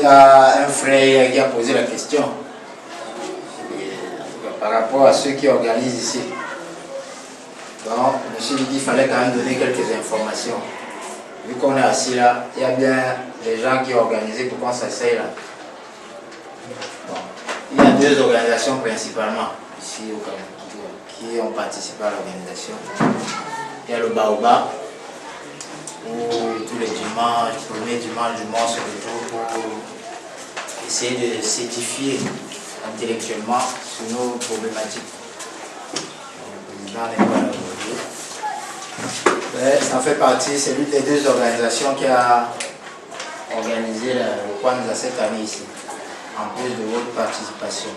Il y a un frère qui a posé la question par rapport à ceux qui organisent ici. Donc, je me suis dit qu'il fallait quand même donner quelques informations. Vu qu'on est assis là, il y a bien des gens qui ont organisé pour qu'on s'asseye là. Bon. Il y a deux organisations principalement ici au Cameroun qui ont participé à l'organisation. Il y a le Baobab, où tous les dimanches, le premier dimanche du mois, se retrouve pour essayer de s'édifier intellectuellement sur nos problématiques. Le président n'est pas là aujourd'hui. Ça fait partie, c'est l'une des deux organisations qui a organisé le Kwanzaa cette année ici, en plus de votre participation.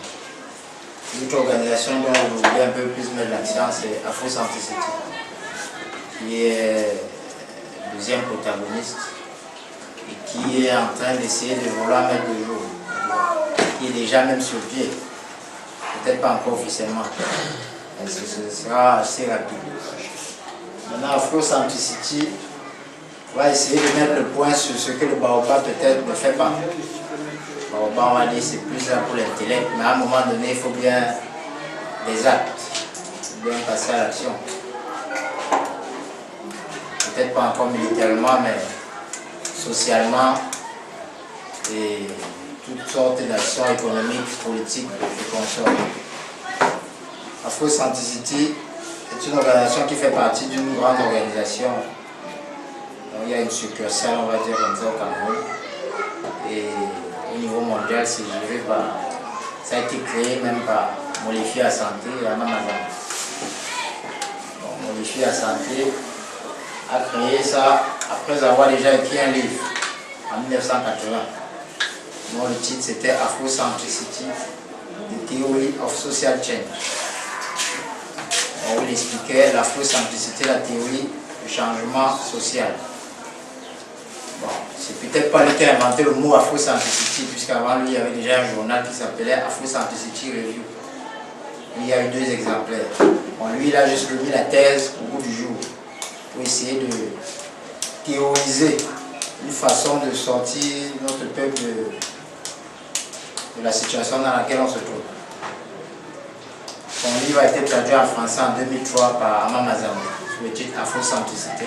L'autre organisation dont vous voulez un peu plus mettre l'accent, c'est Afrocentricity, qui est le deuxième protagoniste et qui est en train d'essayer de vouloir mettre le jour, qui est déjà même sur pied, peut-être pas encore officiellement, mais ce sera assez rapide. Maintenant, Afrocentricity va essayer de mettre le point sur ce que le Baobab peut-être ne fait pas. Baobab, on va dire, c'est plus là pour l'intellect, mais à un moment donné, il faut bien des actes, bien passer à l'action. Peut-être pas encore militairement, mais socialement et toutes sortes d'actions économiques, politiques et consorts. Afrocentricity est une organisation qui fait partie d'une grande organisation. Donc, il y a une succursale, on va dire comme ça, au Cameroun. Et au niveau mondial, c'est géré par. Ça a été créé même par Molefi Asante et Amamazan. Molefi Asante a créé ça après avoir déjà écrit un livre en 1980. dont le titre c'était Afrocentricity, The Theory of Social Change. On expliquait l'afrocentricité, la théorie du changement social. Bon, c'est peut-être pas lui qui a inventé le mot Afrocentricity, puisqu'avant lui il y avait déjà un journal qui s'appelait Afrocentricity Review. Il y a eu 2 exemplaires. Bon, lui il a juste remis la thèse au bout du jour pour essayer de théoriser une façon de sortir notre peuple de la situation dans laquelle on se trouve. Son livre a été traduit en français en 2003 par Amamazan sous le titre Afrocentricité.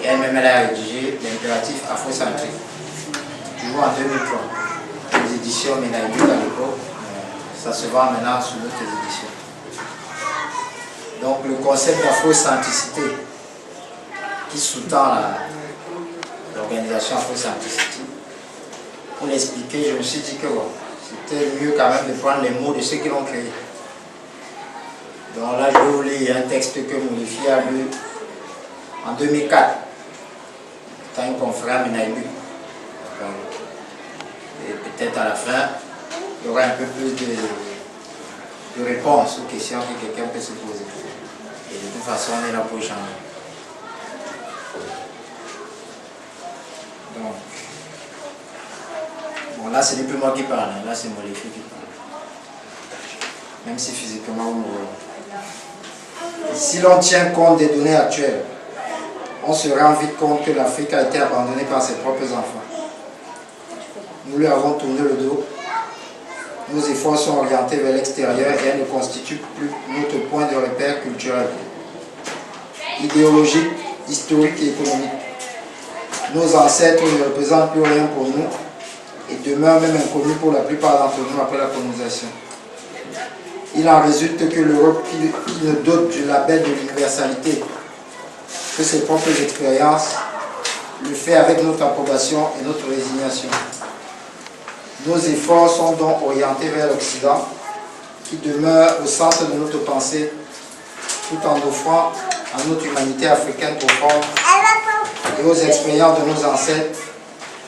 Et elle-même elle a rédigé l'impératif afrocentrique, toujours en 2003. Les éditions Menaïbuk à l'époque, ça se vend maintenant sous d'autres éditions. Donc le concept d'afrocentricité qui sous-tend l'organisation Afrocentricity, pour l'expliquer, je me suis dit que bon, c'était mieux quand même de prendre les mots de ceux qui l'ont créé. Donc là, je vais vous lire un texte que Molefi a lu en 2004, dans une conférence à Menaïbuk. Et peut-être à la fin, il y aura un peu plus de réponses aux questions que quelqu'un peut se poser. Et de toute façon, on est là pour échanger. Donc, bon, là, ce n'est plus moi qui parle, là, c'est Molefi qui parle. Même si physiquement, vous me voyez. Si l'on tient compte des données actuelles, on se rend vite compte que l'Afrique a été abandonnée par ses propres enfants. Nous lui avons tourné le dos. Nos efforts sont orientés vers l'extérieur et elle ne constitue plus notre point de repère culturel, idéologique, historique et économique. Nos ancêtres ne représentent plus rien pour nous et demeurent même inconnus pour la plupart d'entre nous après la colonisation. Il en résulte que l'Europe, qui ne dote du label de l'universalité que ses propres expériences, le fait avec notre approbation et notre résignation. Nos efforts sont donc orientés vers l'Occident, qui demeure au centre de notre pensée, tout en offrant à notre humanité africaine profonde et aux expériences de nos ancêtres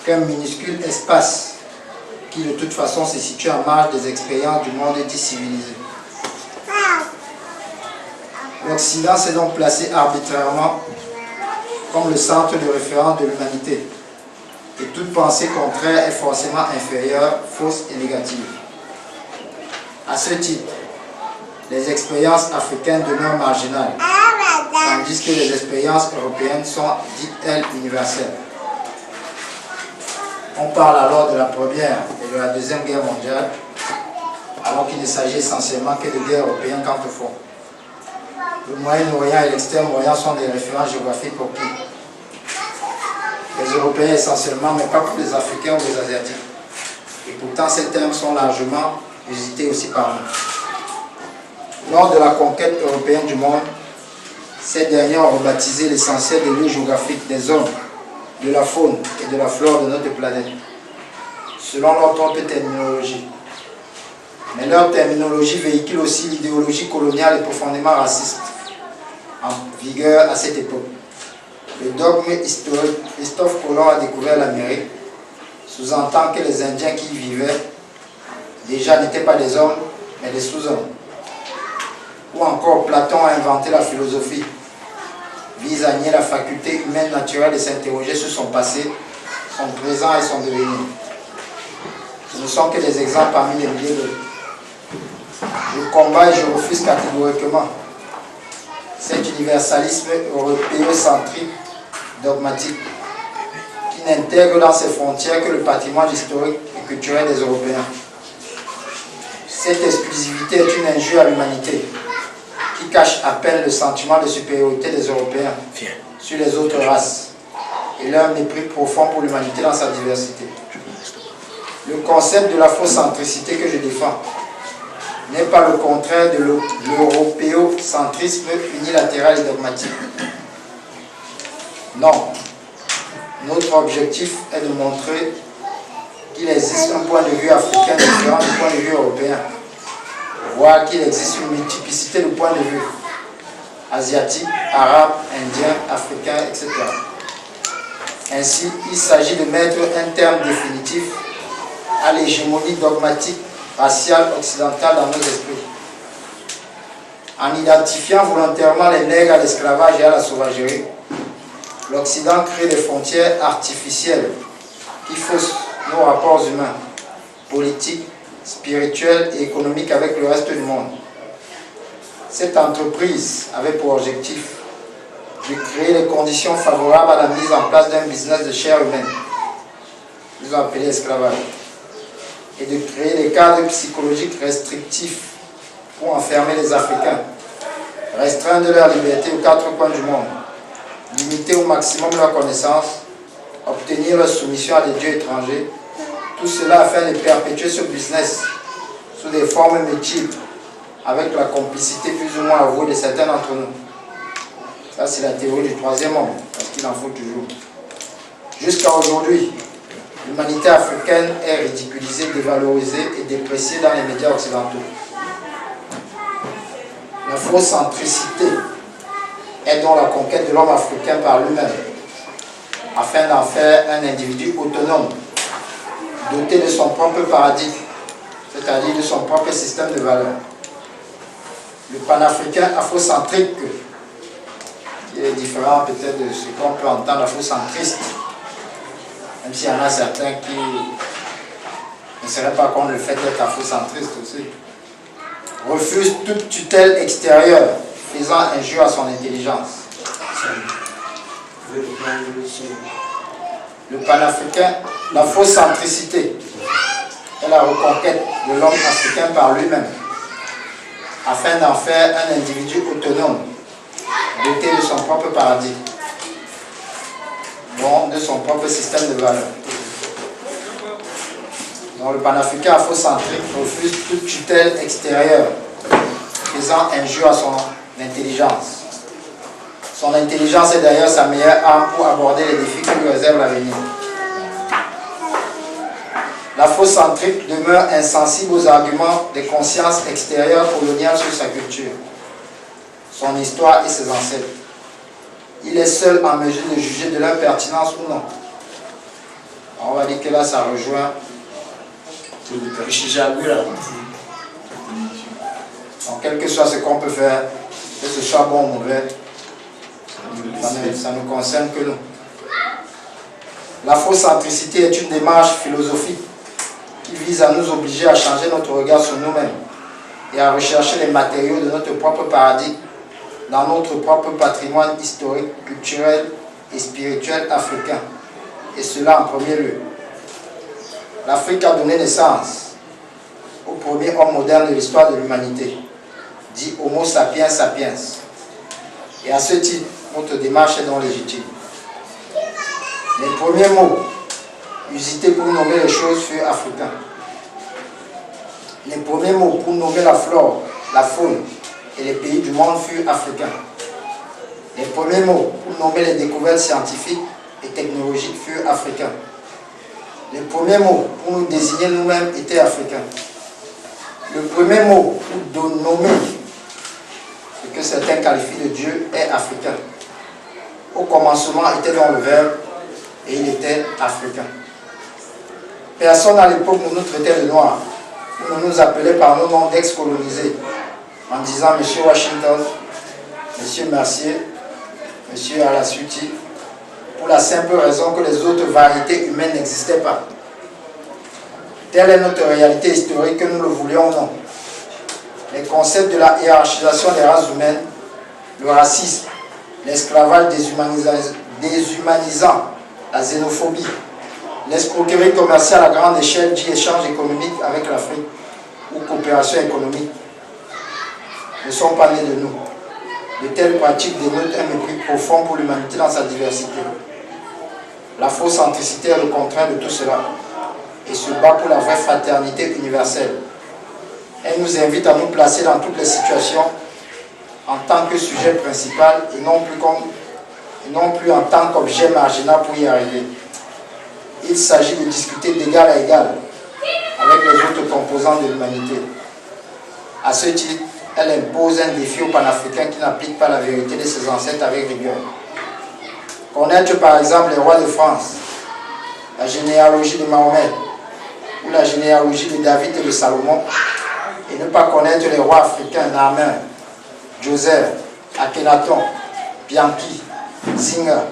qu'un minuscule espace qui de toute façon se situe en marge des expériences du monde dit civilisé. L'Occident s'est donc placé arbitrairement comme le centre de référence de l'humanité. Et toute pensée contraire est forcément inférieure, fausse et négative. À ce titre, les expériences africaines demeurent marginales, tandis que les expériences européennes sont dites, elles, universelles. On parle alors de la Première et de la Deuxième Guerre mondiale, alors qu'il ne s'agit essentiellement que de guerres européennes quant au fond. Le Moyen-Orient et l'Extrême-Orient sont des références géographiques pour qui? Les Européens essentiellement, mais pas pour les Africains ou les Asiatiques. Et pourtant, ces termes sont largement usités aussi par nous. Lors de la conquête européenne du monde, ces derniers ont rebaptisé l'essentiel des lieux géographiques, des hommes, de la faune et de la flore de notre planète, selon leur propre terminologie. Mais leur terminologie véhicule aussi l'idéologie coloniale et profondément raciste, en vigueur à cette époque. Le dogme historique, Christophe Colomb a découvert l'Amérique, sous-entend que les Indiens qui y vivaient déjà n'étaient pas des hommes, mais des sous-hommes. Ou encore Platon a inventé la philosophie, vise à nier la faculté humaine naturelle de s'interroger sur son passé, son présent et son devenir. Ce ne sont que des exemples parmi les milliers d'autres. Je combats et je refuse catégoriquement cet universalisme européocentrique dogmatique qui n'intègre dans ses frontières que le patrimoine historique et culturel des Européens. Cette exclusivité est une injure à l'humanité qui cache à peine le sentiment de supériorité des Européens sur les autres races et leur mépris profond pour l'humanité dans sa diversité. Le concept de l'afrocentricité que je défends n'est pas le contraire de l'européocentrisme unilatéral et dogmatique. Non. Notre objectif est de montrer qu'il existe un point de vue africain différent du point de vue européen, voire qu'il existe une multiplicité de points de vue asiatiques, arabes, indiens, africains, etc. Ainsi, il s'agit de mettre un terme définitif à l'hégémonie dogmatique raciale occidentale dans nos esprits. En identifiant volontairement les nègres à l'esclavage et à la sauvagerie, l'Occident crée des frontières artificielles qui faussent nos rapports humains, politiques, spirituels et économiques avec le reste du monde. Cette entreprise avait pour objectif de créer les conditions favorables à la mise en place d'un business de chair humaine, ils ont appelé esclavage, et de créer des cadres psychologiques restrictifs pour enfermer les Africains, restreindre leur liberté aux quatre coins du monde, limiter au maximum leur connaissance, obtenir leur soumission à des dieux étrangers, tout cela afin de perpétuer ce business sous des formes multiples, avec la complicité plus ou moins avouée de certains d'entre nous. Ça, c'est la théorie du troisième homme, parce qu'il en faut toujours. Jusqu'à aujourd'hui, l'humanité africaine est ridiculisée, dévalorisée et dépréciée dans les médias occidentaux. L'afrocentricité est donc la conquête de l'homme africain par lui-même, afin d'en faire un individu autonome, doté de son propre paradigme, c'est-à-dire de son propre système de valeurs. Le panafricain afrocentrique, qui est différent peut-être de ce qu'on peut entendre afrocentriste, même s'il y en a certains qui ne seraient pas contre le fait d'être afrocentriste aussi, refuse toute tutelle extérieure faisant injure à son intelligence. Le panafricain, l'afrocentricité est la reconquête de l'homme africain par lui-même, afin d'en faire un individu autonome, doté de son propre paradigme, donc de son propre système de valeurs. Donc le panafricain afrocentrique refuse toute tutelle extérieure faisant injure à son intelligence. Son intelligence est d'ailleurs sa meilleure arme pour aborder les défis que lui réserve l'avenir. L'afrocentrique demeure insensible aux arguments des consciences extérieures coloniales sur sa culture, son histoire et ses ancêtres. Il est seul en mesure de juger de leur pertinence ou non. On va dire que là, ça rejoint donc, quel que soit ce qu'on peut faire, que ce soit bon ou mauvais, ça ne concerne que nous. L'afrocentricité est une démarche philosophique qui vise à nous obliger à changer notre regard sur nous-mêmes et à rechercher les matériaux de notre propre paradigme dans notre propre patrimoine historique, culturel et spirituel africain, et cela en premier lieu. l'Afrique a donné naissance au premier homme moderne de l'histoire de l'humanité, dit Homo sapiens sapiens. Et à ce titre, notre démarche est donc légitime. Les premiers mots usités pour nommer les choses furent africains. Les premiers mots pour nommer la flore, la faune et les pays du monde furent africains. Les premiers mots pour nommer les découvertes scientifiques et technologiques furent africains. Les premiers mots pour nous désigner nous-mêmes étaient africains. Le premier mot pour nommer ce que certains qualifient de Dieu est africain. Au commencement était donc le Verbe et il était africain. Personne à l'époque ne nous traitait de noirs. On nous appelait par nos noms d'ex-colonisés en disant M. Washington, M. Mercier, M. Alasuti, pour la simple raison que les autres variétés humaines n'existaient pas. Telle est notre réalité historique, que nous le voulions ou non. Les concepts de la hiérarchisation des races humaines, le racisme, l'esclavage déshumanisant, la xénophobie, l'escroquerie commerciale à grande échelle, dit échange économique avec l'Afrique ou coopération économique, ne sont pas nés de nous. De telles pratiques dénotent un mépris profond pour l'humanité dans sa diversité. L'afrocentricité est le contraire de tout cela et se bat pour la vraie fraternité universelle. Elle nous invite à nous placer dans toutes les situations en tant que sujet principal et non plus en tant qu'objet marginal pour y arriver. Il s'agit de discuter d'égal à égal avec les autres composants de l'humanité. À ce titre, elle impose un défi aux panafricains qui n'appliquent pas la vérité de ses ancêtres avec rigueur. Connaître par exemple les rois de France, la généalogie de Mahomet ou la généalogie de David et de Salomon, et ne pas connaître les rois africains Naaman, Joseph, Akhenaton, Bianchi, Zinga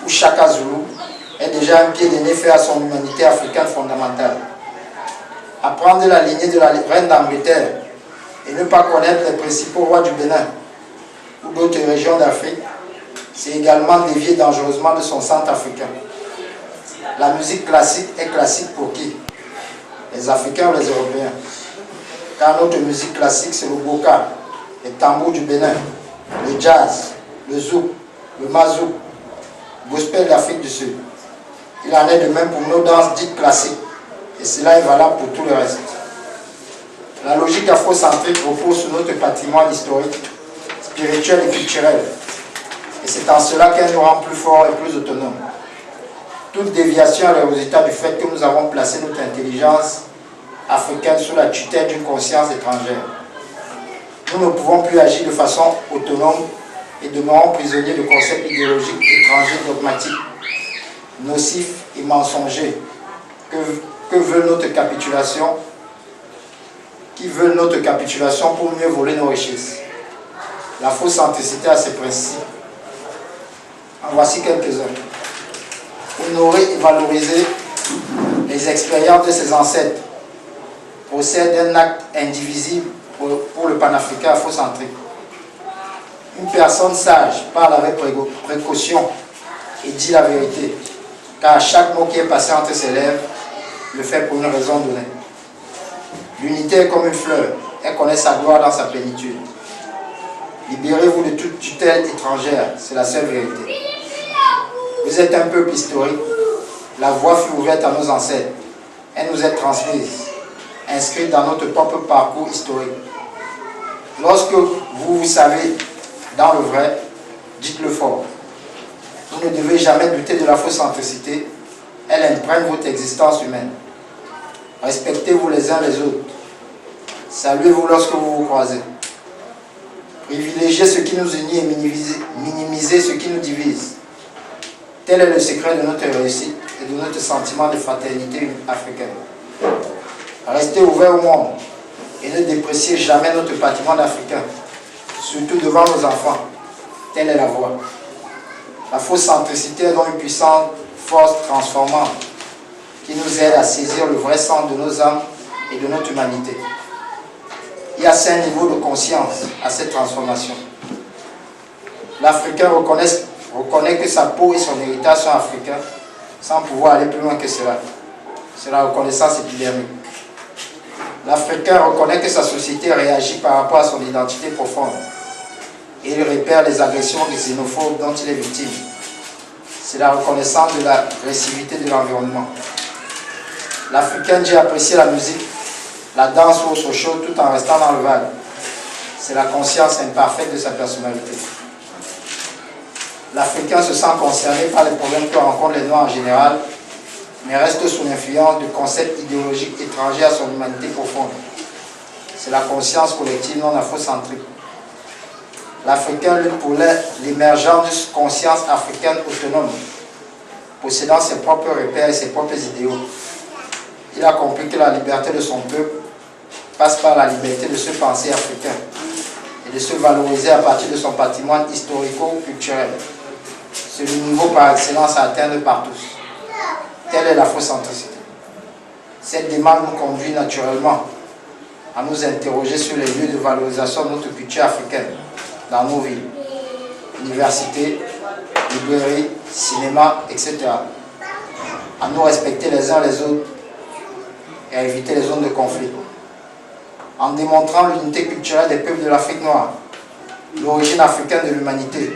ou Shaka Zulu est déjà un pied de nez fait à son humanité africaine fondamentale. Apprendre la lignée de la reine d'Angleterre et ne pas connaître les principaux rois du Bénin ou d'autres régions d'Afrique, c'est également dévier dangereusement de son centre africain. La musique classique est classique pour qui? Les Africains ou les Européens? Car notre musique classique, c'est le boka, les tambours du Bénin, le jazz, le zouk, le mazouk, le gospel d'Afrique du Sud. Il en est de même pour nos danses dites classiques, et cela est valable pour tout le reste. La logique afrocentrique repose sur notre patrimoine historique, spirituel et culturel, et c'est en cela qu'elle nous rend plus forts et plus autonomes. Toute déviation est le résultat du fait que nous avons placé notre intelligence africaine sous la tutelle d'une conscience étrangère. Nous ne pouvons plus agir de façon autonome et demeurons prisonniers de concepts idéologiques étrangers dogmatiques, nocifs et mensongers que veut notre capitulation, qui veulent notre capitulation pour mieux voler nos richesses. L'afrocentricité a ses principes. En voici quelques-uns. Honorer et valoriser les expériences de ses ancêtres procède d'un acte indivisible pour le panafricain afrocentrique. Une personne sage parle avec précaution et dit la vérité, car chaque mot qui est passé entre ses lèvres le fait pour une raison donnée. L'unité est comme une fleur, elle connaît sa gloire dans sa plénitude. Libérez-vous de toute tutelle étrangère, c'est la seule vérité. Vous êtes un peuple historique, la voie fut ouverte à nos ancêtres, elle nous est transmise, inscrite dans notre propre parcours historique. Lorsque vous savez dans le vrai, dites-le fort. Vous ne devez jamais douter de l'afrocentricité, elle imprègne votre existence humaine. Respectez-vous les uns les autres. Saluez-vous lorsque vous vous croisez. Privilégiez ce qui nous unit et minimisez ce qui nous divise. Tel est le secret de notre réussite et de notre sentiment de fraternité africaine. Restez ouverts au monde et ne dépréciez jamais notre patrimoine africain, surtout devant nos enfants. Telle est la voie. L'afrocentricité est donc une puissante force transformante qui nous aide à saisir le vrai sens de nos âmes et de notre humanité. Il y a 5 niveaux de conscience à cette transformation. L'Africain reconnaît que sa peau et son héritage sont africains sans pouvoir aller plus loin que cela. c'est la reconnaissance épidermique. L'Africain reconnaît que sa société réagit par rapport à son identité profonde et il repère les agressions xénophobes dont il est victime. C'est la reconnaissance de l'agressivité de l'environnement. L'Africain dit apprécier la musique, la danse ou autre chose tout en restant dans le vague. C'est la conscience imparfaite de sa personnalité. L'Africain se sent concerné par les problèmes que rencontrent les Noirs en général, mais reste sous l'influence de concepts idéologiques étrangers à son humanité profonde. C'est la conscience collective non afrocentrique. L'Africain lutte pour l'émergence d'une conscience africaine autonome, possédant ses propres repères et ses propres idéaux. Il a compris que la liberté de son peuple passe par la liberté de se penser africain et de se valoriser à partir de son patrimoine historico-culturel. C'est le niveau par excellence à atteindre par tous. Telle est l'afrocentricité. Cette démarche nous conduit naturellement à nous interroger sur les lieux de valorisation de notre culture africaine dans nos villes, universités, librairies, cinéma, etc. À nous respecter les uns les autres et à éviter les zones de conflit. En démontrant l'unité culturelle des peuples de l'Afrique noire, l'origine africaine de l'humanité,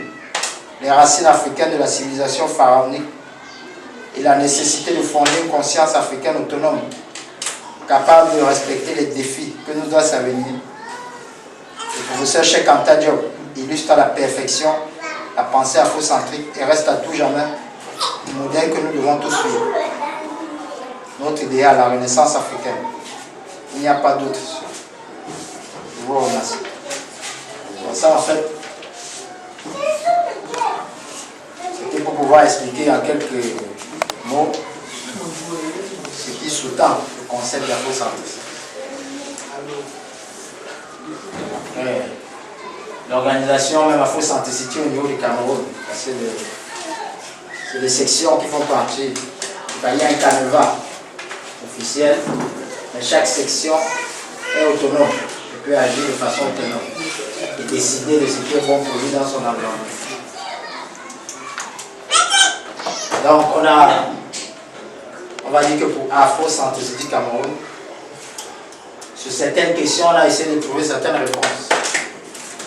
les racines africaines de la civilisation pharaonique et la nécessité de fonder une conscience africaine autonome, capable de respecter les défis que nous doit s'avenir. Le professeur Cheikh Anta Diop illustre à la perfection la pensée afrocentrique et reste à tout jamais le modèle que nous devons tous suivre. Notre idéal, la renaissance africaine. Il n'y a pas d'autre. Je vous remercie. Bon, ça, en fait, c'était pour pouvoir expliquer en quelques mots ce qui sous-tend le concept d'afrocentrisme. L'organisation même afrocentricité au niveau du Cameroun, parce que c'est des sections qui font partie. Il y a un canevas officiel, mais chaque section est autonome et peut agir de façon autonome et décider de ce qui est bon pour lui dans son environnement. Donc on va dire que pour Afrocentricité Cameroun, sur certaines questions, on a essayé de trouver certaines réponses.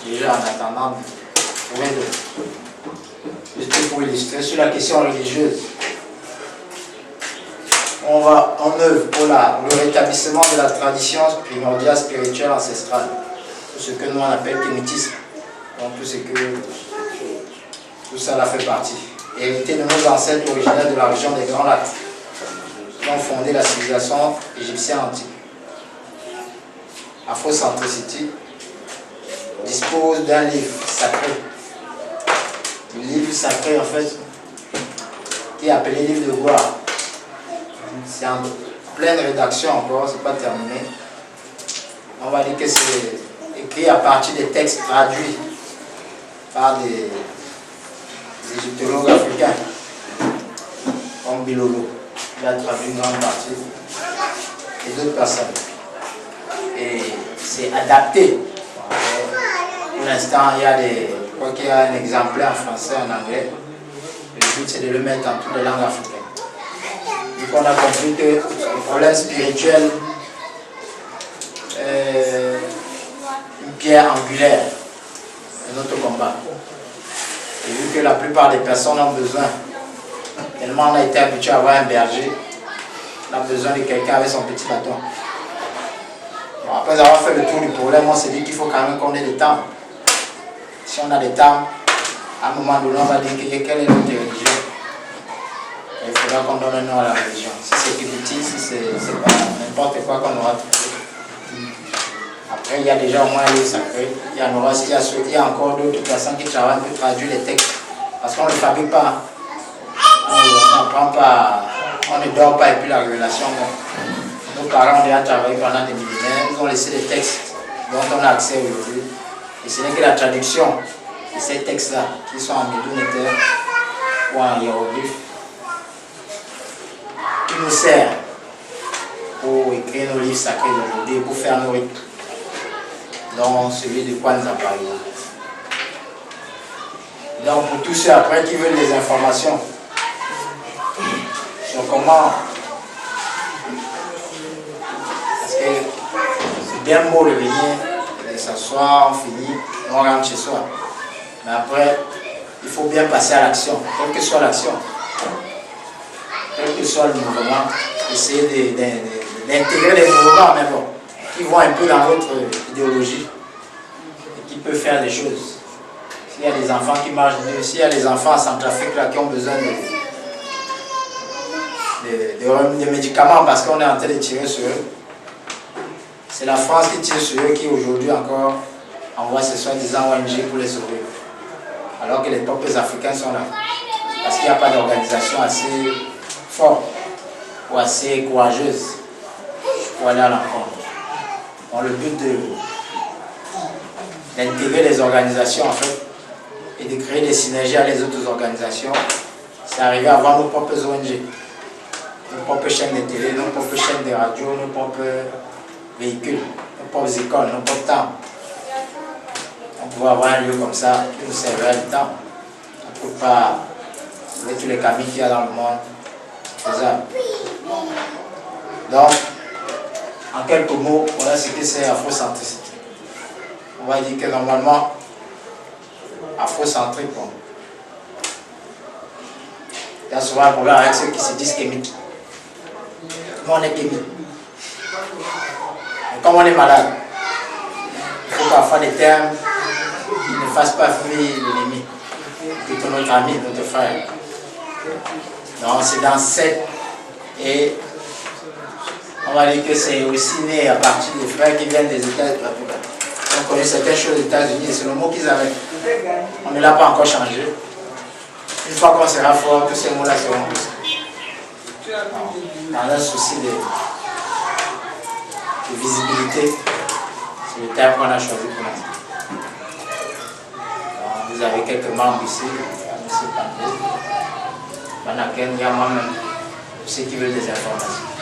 Déjà en attendant de trouver d'autres. Juste pour illustrer sur la question religieuse. On œuvre pour le rétablissement de la tradition primordiale spirituelle ancestrale, ce que nous on appelle kémétisme. Donc tout ça là fait partie. Hérité de nos ancêtres originaires de la région des Grands Lacs, qui ont fondé la civilisation égyptienne antique. Afrocentricity dispose d'un livre sacré. Le livre sacré en fait, qui est appelé livre de gloire. C'est en pleine rédaction encore, c'est pas terminé. On va dire que c'est écrit à partir des textes traduits par des égyptologues africains, comme Bilolo. Il a traduit une grande partie, et d'autres personnes. Et c'est adapté. Pour l'instant, je crois qu'il y a un exemplaire en français et en anglais. Le but, c'est de le mettre dans toutes les langues africaines. Donc on a compris que le problème spirituel est une pierre angulaire de notre combat. Et vu que la plupart des personnes ont besoin, tellement on a été habitué à avoir un berger, on a besoin de quelqu'un avec son petit bâton. Bon, après avoir fait le tour du problème, on s'est dit qu'il faut quand même qu'on ait des temps. Si on a des temps, à un moment donné, on va dire quelle est notre religion. Il faudra qu'on donne un nom à la religion. Si c'est Kibiti, si c'est pas n'importe quoi qu'on aura trouvé. Après, il y a déjà au moins un livre sacré. Il y a encore d'autres personnes qui travaillent pour traduire les textes. Parce qu'on ne le fabrique pas. On ne prend pas, on ne dort pas et puis la révélation. Nos parents ont déjà travaillé pendant des millénaires. Ils ont laissé des textes dont on a accès aujourd'hui. Et ce n'est que la traduction de ces textes-là, qui sont en médounétaire ou en hiéroglyphe, qui nous sert pour écrire nos livres sacrés d'aujourd'hui et pour faire nos rites, dont celui de Kwanzaa par exemple. Donc pour tous ceux après qui veulent des informations sur comment bien beau de venir, de s'asseoir, on finit, on rentre chez soi. Mais après, il faut bien passer à l'action, quelle que soit l'action, quel que soit le mouvement, essayer d'intégrer les mouvements, mais bon, qui vont un peu dans votre idéologie et qui peuvent faire des choses. S'il y a des enfants qui marchent mieux, s'il y a des enfants en Centrafrique là, qui ont besoin de médicaments parce qu'on est en train de tirer sur eux, c'est la France qui tire sur eux qui aujourd'hui encore envoie ces soi-disant ONG pour les sauver. Alors que les peuples africains sont là. Parce qu'il n'y a pas d'organisation assez forte ou assez courageuse pour aller à l'encontre. Donc le but d'intégrer les organisations en fait et de créer des synergies avec les autres organisations, c'est arriver à avoir nos propres ONG, nos propres chaînes de télé, nos propres chaînes de radio, nos propres véhicules, nos propres écoles, nos propres temps. On pouvait avoir un lieu comme ça qui nous servirait du temps. On ne peut pas, avec tous les camions qu'il y a dans le monde, c'est ça. Donc, en quelques mots, voilà ce que c'est afrocentricité. On va dire que normalement, afrocentrique, bon. Il y a souvent un problème avec ceux qui se disent kémiques. Nous, on est kémiques. Comme on est malade, il faut parfois des termes qui ne fassent pas fuir l'ennemi, plutôt notre ami, notre frère. Donc c'est dans cette, et on va dire que c'est aussi né à partir des frères qui viennent des États-Unis. On connaît certaines choses aux États-Unis et c'est le mot qu'ils avaient. On ne l'a pas encore changé. Une fois qu'on sera fort, tous ces mots-là seront poussés. Dans un souci de visibilité, c'est le terme qu'on a choisi pour l'instant. Vous avez quelques membres ici, M. Pandé, Banaken, il y a moi-même, ceux qui veulent des informations.